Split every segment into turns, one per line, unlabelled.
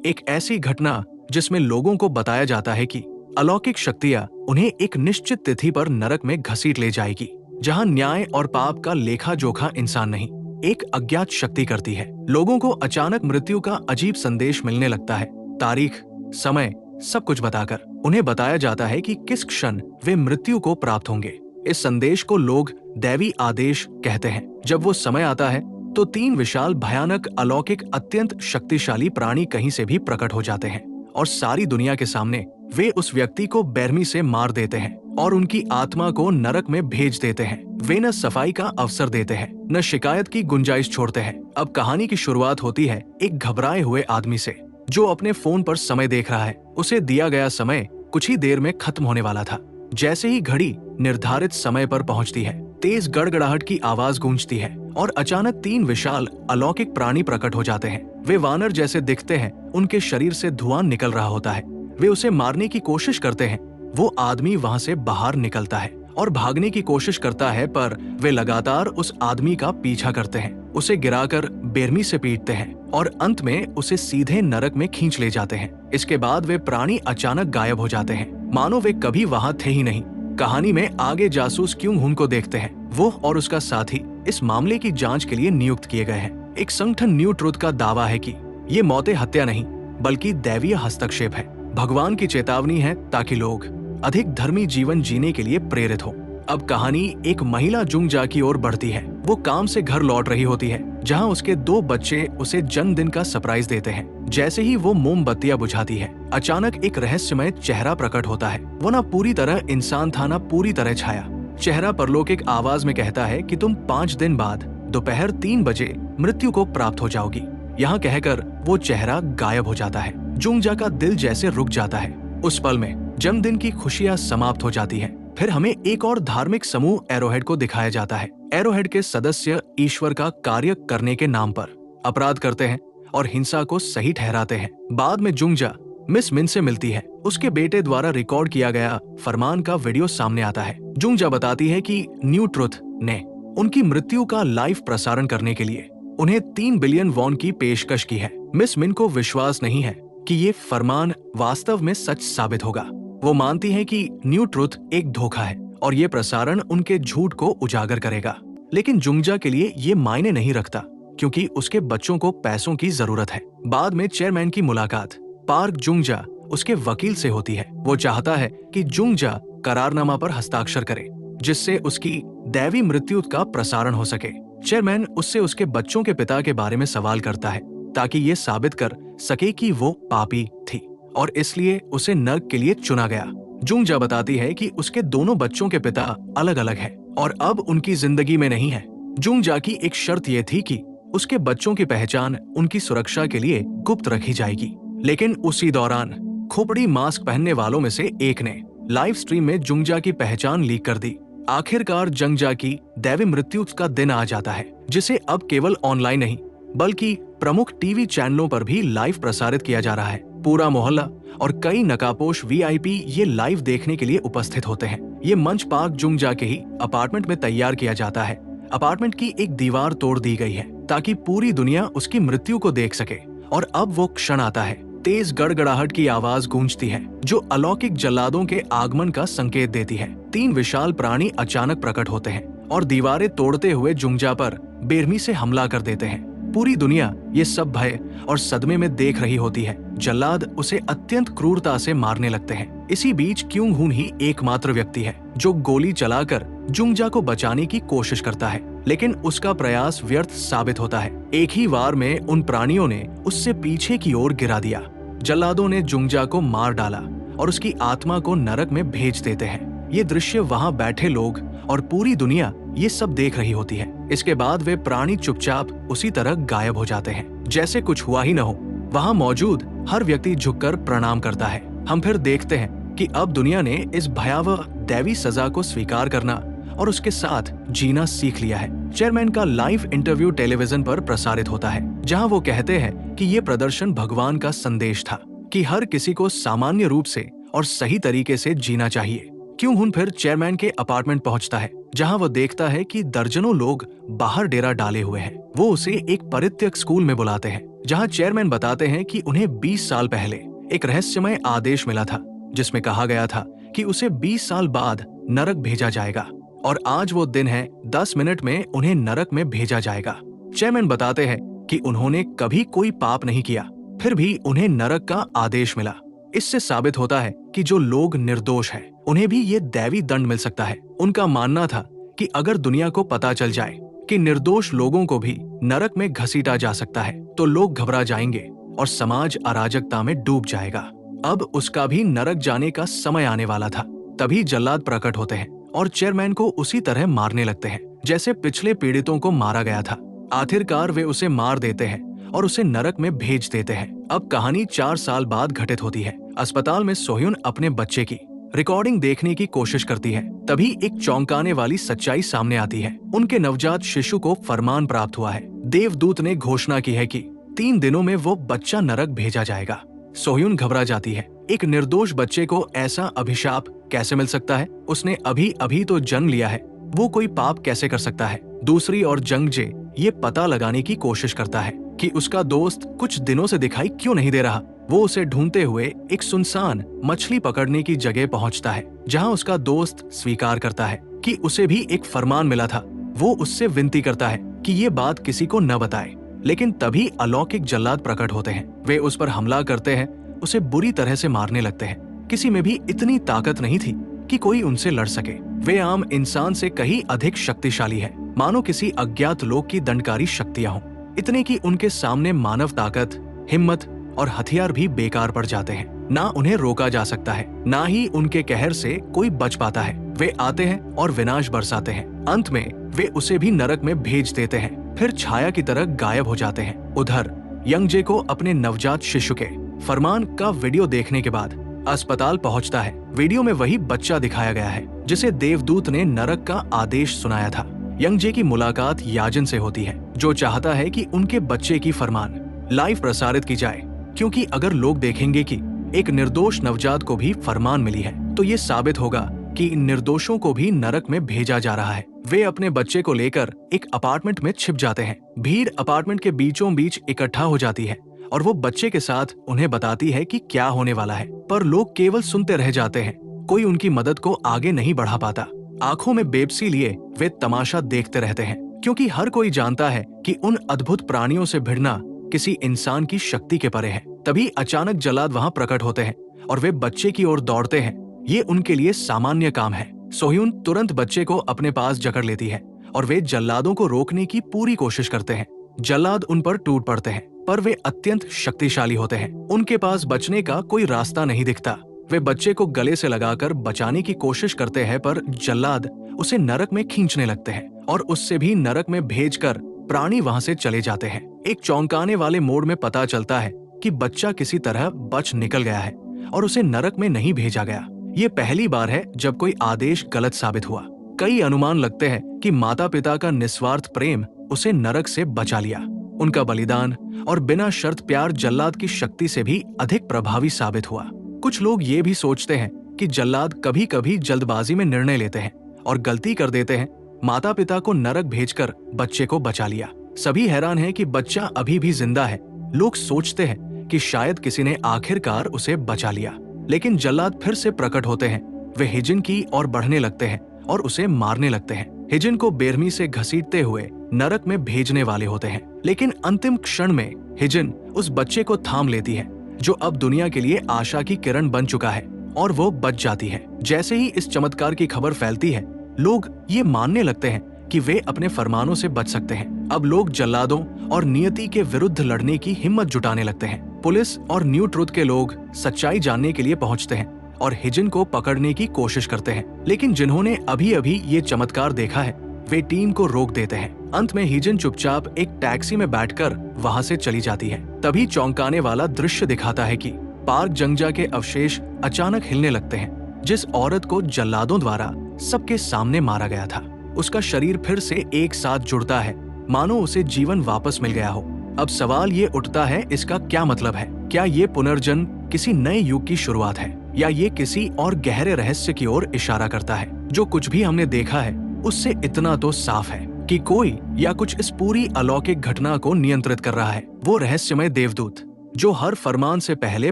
एक ऐसी घटना जिसमें लोगों को बताया जाता है कि अलौकिक शक्तियां उन्हें एक निश्चित तिथि पर नरक में घसीट ले जाएगी, जहां न्याय और पाप का लेखा जोखा इंसान नहीं, एक अज्ञात शक्ति करती है। लोगों को अचानक मृत्यु का अजीब संदेश मिलने लगता है, तारीख, समय, सब कुछ बताकर उन्हें बताया जाता है कि किस क्षण वे मृत्यु को प्राप्त होंगे। इस संदेश को लोग दैवी आदेश कहते हैं। जब वो समय आता है तो 3 विशाल, भयानक, अलौकिक, अत्यंत शक्तिशाली प्राणी कहीं से भी प्रकट हो जाते हैं और सारी दुनिया के सामने वे उस व्यक्ति को बेरहमी से मार देते हैं और उनकी आत्मा को नरक में भेज देते हैं। वे न सफाई का अवसर देते हैं, न शिकायत की गुंजाइश छोड़ते हैं। अब कहानी की शुरुआत होती है एक घबराए हुए आदमी से, जो अपने फोन पर समय देख रहा है। उसे दिया गया समय कुछ ही देर में खत्म होने वाला था। जैसे ही घड़ी निर्धारित समय पर पहुंचती है, तेज गड़गड़ाहट की आवाज गूंजती है और अचानक 3 विशाल अलौकिक प्राणी प्रकट हो जाते हैं। वे वानर जैसे दिखते हैं, उनके शरीर से धुआं निकल रहा होता है। वे उसे मारने की कोशिश करते हैं। वो आदमी वहां से बाहर निकलता है और भागने की कोशिश करता है, पर वे लगातार उस आदमी का पीछा करते हैं, उसे गिराकर बेरहमी से पीटते हैं और अंत में उसे सीधे नरक में खींच ले जाते हैं। इसके बाद वे प्राणी अचानक गायब हो जाते हैं, मानो वे कभी वहां थे ही नहीं। कहानी में आगे जासूस क्यों हुन को देखते हैं। वो और उसका साथी इस मामले की जांच के लिए नियुक्त किए गए हैं। एक संगठन न्यू ट्रुथ का दावा है कि ये मौतें हत्या नहीं, बल्कि दैवीय हस्तक्षेप है, भगवान की चेतावनी है, ताकि लोग अधिक धर्मी जीवन जीने के लिए प्रेरित हो। अब कहानी एक महिला जुंगजा की ओर बढ़ती है। वो काम से घर लौट रही होती है, जहां उसके 2 बच्चे उसे जन्मदिन का सरप्राइज देते हैं। जैसे ही वो मोमबत्तियां बुझाती है, अचानक एक रहस्यमय चेहरा प्रकट होता है। वो ना पूरी तरह इंसान था, ना पूरी तरह छाया। चेहरा परलौकिक आवाज में कहता है कि तुम 5 दिन बाद दोपहर 3 बजे मृत्यु को प्राप्त हो जाओगी। यहाँ कहकर वो चेहरा गायब हो जाता है। जुंगजा का दिल जैसे रुक जाता है। उस पल में जन्मदिन की खुशियां समाप्त हो जाती है। फिर हमें एक और धार्मिक समूह एरोहेड को दिखाया जाता है। एरोहेड के सदस्य ईश्वर का कार्य करने के नाम पर अपराध करते हैं और हिंसा को सही ठहराते हैं। बाद में जुंगजा मिस मिन से मिलती है। उसके बेटे द्वारा रिकॉर्ड किया गया फरमान का वीडियो सामने आता है। जुंगजा बताती है कि न्यू ट्रुथ ने उनकी मृत्यु का लाइव प्रसारण करने के लिए उन्हें 3 बिलियन वॉन की पेशकश की है। मिस मिन को विश्वास नहीं है कि ये फरमान वास्तव में सच साबित होगा। वो मानती है कि न्यू ट्रुथ एक धोखा है और ये प्रसारण उनके झूठ को उजागर करेगा। लेकिन जुंगजा के लिए ये मायने नहीं रखता, क्योंकि उसके बच्चों को पैसों की जरूरत है। बाद में चेयरमैन की मुलाकात पार्क जुंगजा उसके वकील से होती है। वो चाहता है कि जुंगजा करारनामा पर हस्ताक्षर करे, जिससे उसकी दैवी मृत्यु का प्रसारण हो सके। चेयरमैन उससे उसके बच्चों के पिता के बारे में सवाल करता है, ताकि ये साबित कर सके कि वो पापी थी और इसलिए उसे नर्क के लिए चुना गया। जुंगजा बताती है कि उसके दोनों बच्चों के पिता अलग अलग हैं और अब उनकी जिंदगी में नहीं है। जुंगजा की एक शर्त ये थी कि उसके बच्चों की पहचान उनकी सुरक्षा के लिए गुप्त रखी जाएगी। लेकिन उसी दौरान खोपड़ी मास्क पहनने वालों में से एक ने लाइव स्ट्रीम में जुंगजा की पहचान लीक कर दी। आखिरकार जुंगजा की दैवी मृत्यु का दिन आ जाता है, जिसे अब केवल ऑनलाइन नहीं बल्कि प्रमुख टीवी चैनलों पर भी लाइव प्रसारित किया जा रहा है। पूरा मोहल्ला और कई नकाबपोश वीआईपी ये लाइव देखने के लिए उपस्थित होते हैं। ये मंच पार्क जुंगजा के ही अपार्टमेंट में तैयार किया जाता है। अपार्टमेंट की एक दीवार तोड़ दी गई है ताकि पूरी दुनिया उसकी मृत्यु को देख सके। और अब वो क्षण आता है। तेज गड़गड़ाहट की आवाज गूंजती है, जो अलौकिक जल्लादों के आगमन का संकेत देती है। 3 विशाल प्राणी अचानक प्रकट होते हैं और दीवारें तोड़ते हुए जुंगजा पर बेरहमी से हमला कर देते हैं। पूरी दुनिया ये सब भय और सदमे में देख रही होती है। जल्लाद उसे अत्यंत क्रूरता से मारने लगते हैं। इसी बीच क्योंग हुन ही एकमात्र व्यक्ति है जो गोली चलाकर जुंगजा को बचाने की कोशिश करता है, लेकिन उसका प्रयास व्यर्थ साबित होता है। एक ही वार में उन प्राणियों ने उससे पीछे की ओर गिरा दिया। जल्लादों ने जुंगजा को मार डाला और उसकी आत्मा को नरक में भेज देते हैं। ये दृश्य वहां बैठे लोग और पूरी दुनिया ये सब देख रही होती है। इसके बाद वे प्राणी चुपचाप उसी तरह गायब हो जाते हैं, जैसे कुछ हुआ ही न हो। वहां मौजूद हर व्यक्ति झुककर प्रणाम करता है। हम फिर देखते हैं कि अब दुनिया ने इस भयावह दैवी सजा को स्वीकार करना और उसके साथ जीना सीख लिया है। चेयरमैन का लाइव इंटरव्यू टेलीविजन पर प्रसारित होता है, जहां वो कहते हैं कि ये प्रदर्शन भगवान का संदेश था कि हर किसी को सामान्य रूप से और सही तरीके से जीना चाहिए। क्यों हुन फिर चेयरमैन के अपार्टमेंट पहुंचता है, जहां वो देखता है कि दर्जनों लोग बाहर डेरा डाले हुए हैं। वो उसे एक परित्यक्त स्कूल में बुलाते हैं, जहां चेयरमैन बताते हैं कि उन्हें 20 साल पहले एक रहस्यमय आदेश मिला था जिसमें कहा गया था कि उसे 20 साल बाद नरक भेजा जाएगा और आज वो दिन है। 10 मिनट में उन्हें नरक में भेजा जाएगा। चेयरमैन बताते हैं कि उन्होंने कभी कोई पाप नहीं किया, फिर भी उन्हें नरक का आदेश मिला। इससे साबित होता है कि जो लोग निर्दोष हैं, उन्हें भी ये दैवी दंड मिल सकता है। उनका मानना था कि अगर दुनिया को पता चल जाए कि निर्दोष लोगों को भी नरक में घसीटा जा सकता है तो लोग घबरा जाएंगे और समाज अराजकता में डूब जाएगा। अब उसका भी नरक जाने का समय आने वाला था। तभी जल्लाद प्रकट होते हैं और चेयरमैन को उसी तरह मारने लगते हैं जैसे पिछले पीड़ितों को मारा गया था। आखिरकार वे उसे मार देते हैं और उसे नरक में भेज देते हैं। अब कहानी 4 साल बाद घटित होती है। अस्पताल में सोह्युन अपने बच्चे की रिकॉर्डिंग देखने की कोशिश करती है। तभी एक चौंकाने वाली सच्चाई सामने आती है। उनके नवजात शिशु को फरमान प्राप्त हुआ है। देवदूत ने घोषणा की है कि 3 दिनों में वो बच्चा नरक भेजा जाएगा। सोह्युन घबरा जाती है। एक निर्दोष बच्चे को ऐसा अभिशाप कैसे मिल सकता है? उसने अभी अभी तो जन्म लिया है, वो कोई पाप कैसे कर सकता है? दूसरी ओर जंगजे ये पता लगाने की कोशिश करता है कि उसका दोस्त कुछ दिनों से दिखाई क्यों नहीं दे रहा। वो उसे ढूंढते हुए एक सुनसान मछली पकड़ने की जगह पहुंचता है, जहां उसका दोस्त स्वीकार करता है कि उसे भी एक फरमान मिला था। वो उससे विनती करता है कि ये बात किसी को न बताए, लेकिन तभी अलौकिक जल्लाद प्रकट होते हैं। वे उस पर हमला करते हैं, उसे बुरी तरह से मारने लगते हैं। किसी में भी इतनी ताकत नहीं थी कि कोई उनसे लड़ सके। वे आम इंसान से कहीं अधिक शक्तिशाली है, मानो किसी अज्ञात लोक की दंडकारी शक्तियां हों। इतने कि उनके सामने मानव ताकत, हिम्मत और हथियार भी बेकार पड़ जाते हैं। ना उन्हें रोका जा सकता है, ना ही उनके कहर से कोई बच पाता है। वे आते हैं और विनाश बरसाते हैं। अंत में वे उसे भी नरक में भेज देते हैं, फिर छाया की तरह गायब हो जाते हैं। उधर यंगजे को अपने नवजात शिशु के फरमान का वीडियो देखने के बाद अस्पताल पहुंचता है। वीडियो में वही बच्चा दिखाया गया है जिसे देवदूत ने नरक का आदेश सुनाया था। यंगजे की मुलाकात याजन से होती है, जो चाहता है कि उनके बच्चे की फरमान लाइव प्रसारित की जाए, क्योंकि अगर लोग देखेंगे कि एक निर्दोष नवजात को भी फरमान मिली है तो ये साबित होगा कि निर्दोषों को भी नरक में भेजा जा रहा है। वे अपने बच्चे को लेकर एक अपार्टमेंट में छिप जाते हैं। भीड़ अपार्टमेंट के बीचों बीच इकट्ठा हो जाती है और वो बच्चे के साथ उन्हें बताती है कि क्या होने वाला है, पर लोग केवल सुनते रह जाते हैं। कोई उनकी मदद को आगे नहीं बढ़ा पाता। आंखों में बेबसी लिए वे तमाशा देखते रहते हैं, क्योंकि हर कोई जानता है कि उन अद्भुत प्राणियों से भिड़ना किसी इंसान की शक्ति के परे है। तभी अचानक जल्लाद वहां प्रकट होते हैं और वे बच्चे की ओर दौड़ते हैं। ये उनके लिए सामान्य काम है। सोह्युन तुरंत बच्चे को अपने पास जकड़ लेती है और वे जल्लादों को रोकने की पूरी कोशिश करते हैं। जल्लाद उन पर टूट पड़ते हैं, पर वे अत्यंत शक्तिशाली होते हैं। उनके पास बचने का कोई रास्ता नहीं दिखता। वे बच्चे को गले से लगाकर बचाने की कोशिश करते हैं, पर जल्लाद उसे नरक में खींचने लगते हैं और उससे भी नरक में भेजकर प्राणी वहां से चले जाते हैं। एक चौंकाने वाले मोड़ में पता चलता है कि बच्चा किसी तरह बच निकल गया है और उसे नरक में नहीं भेजा गया। ये पहली बार है जब कोई आदेश गलत साबित हुआ। कई अनुमान लगते हैं कि माता पिता का निस्वार्थ प्रेम उसे नरक से बचा लिया। उनका बलिदान और बिना शर्त प्यार जल्लाद की शक्ति से भी अधिक प्रभावी साबित हुआ। कुछ लोग ये भी सोचते हैं कि जल्लाद कभी कभी जल्दबाजी में निर्णय लेते हैं और गलती कर देते हैं। माता पिता को नरक भेजकर बच्चे को बचा लिया। सभी हैरान हैं कि बच्चा अभी भी जिंदा है। लोग सोचते हैं कि शायद किसी ने आखिरकार उसे बचा लिया, लेकिन जल्लाद फिर से प्रकट होते हैं। वे हिजिन की ओर बढ़ने लगते हैं और उसे मारने लगते हैं। हिजिन को बेरहमी से घसीटते हुए नरक में भेजने वाले होते हैं, लेकिन अंतिम क्षण में हिजिन उस बच्चे को थाम लेती है, जो अब दुनिया के लिए आशा की किरण बन चुका है, और वो बच जाती है। जैसे ही इस चमत्कार की खबर फैलती है, लोग ये मानने लगते हैं कि वे अपने फरमानों से बच सकते हैं। अब लोग जल्लादों और नियति के विरुद्ध लड़ने की हिम्मत जुटाने लगते हैं। पुलिस और न्यू ट्रुथ के लोग सच्चाई जानने के लिए पहुंचते हैं और हिजिन को पकड़ने की कोशिश करते हैं, लेकिन जिन्होंने अभी अभी ये चमत्कार देखा है वे टीम को रोक देते हैं। अंत में हिजिन चुपचाप एक टैक्सी में बैठकर वहां से चली जाती है। तभी चौंकाने वाला दृश्य दिखाता है कि पार्क जंगजा के अवशेष अचानक हिलने लगते हैं। जिस औरत को जल्लादों द्वारा सबके सामने मारा गया था, उसका शरीर फिर से एक साथ जुड़ता है, मानो उसे जीवन वापस मिल गया हो। अब सवाल ये उठता है, इसका क्या मतलब है? क्या ये पुनर्जन्म किसी नए युग की शुरुआत है, या ये किसी और गहरे रहस्य की ओर इशारा करता है? जो कुछ भी हमने देखा है उससे इतना तो साफ है कि कोई या कुछ इस पूरी अलौकिक घटना को नियंत्रित कर रहा है। वो रहस्यमय देवदूत जो हर फरमान से पहले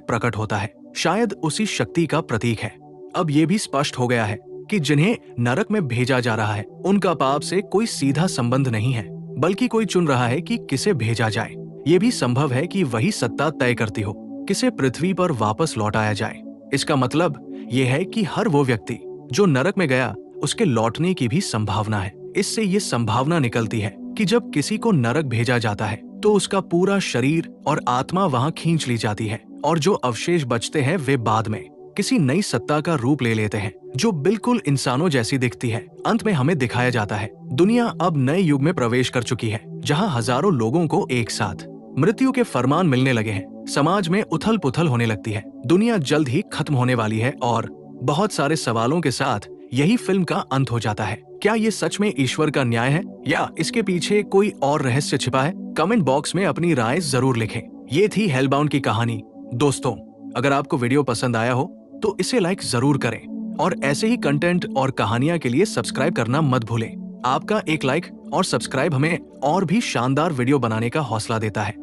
प्रकट होता है, शायद उसी शक्ति का प्रतीक है। अब ये भी स्पष्ट हो गया है कि जिन्हें नरक में भेजा जा रहा है उनका पाप से कोई सीधा संबंध नहीं है, बल्कि कोई चुन रहा है कि किसे भेजा जाए। ये भी संभव है कि वही सत्ता तय करती हो किसे पृथ्वी पर वापस लौटाया जाए। इसका मतलब ये है कि हर वो व्यक्ति जो नरक में गया उसके लौटने की भी संभावना है। इससे ये संभावना निकलती है कि जब किसी को नरक भेजा जाता है तो उसका पूरा शरीर और आत्मा वहां खींच ली जाती है, और जो अवशेष बचते हैं वे बाद में किसी नई सत्ता का रूप ले लेते हैं जो बिल्कुल इंसानों जैसी दिखती है। अंत में हमें दिखाया जाता है दुनिया अब नए युग में प्रवेश कर चुकी है, जहां हजारों लोगों को एक साथ मृत्यु के फरमान मिलने लगे हैं। समाज में उथल पुथल होने लगती है। दुनिया जल्द ही खत्म होने वाली है और बहुत सारे सवालों के साथ यही फिल्म का अंत हो जाता है। क्या ये सच में ईश्वर का न्याय है या इसके पीछे कोई और रहस्य छिपा है? कमेंट बॉक्स में अपनी राय जरूर लिखें। ये थी हेलबाउंड की कहानी। दोस्तों, अगर आपको वीडियो पसंद आया हो तो इसे लाइक जरूर करें और ऐसे ही कंटेंट और कहानियां के लिए सब्सक्राइब करना मत भूलें। आपका एक लाइक और सब्सक्राइब हमें और भी शानदार वीडियो बनाने का हौसला देता है।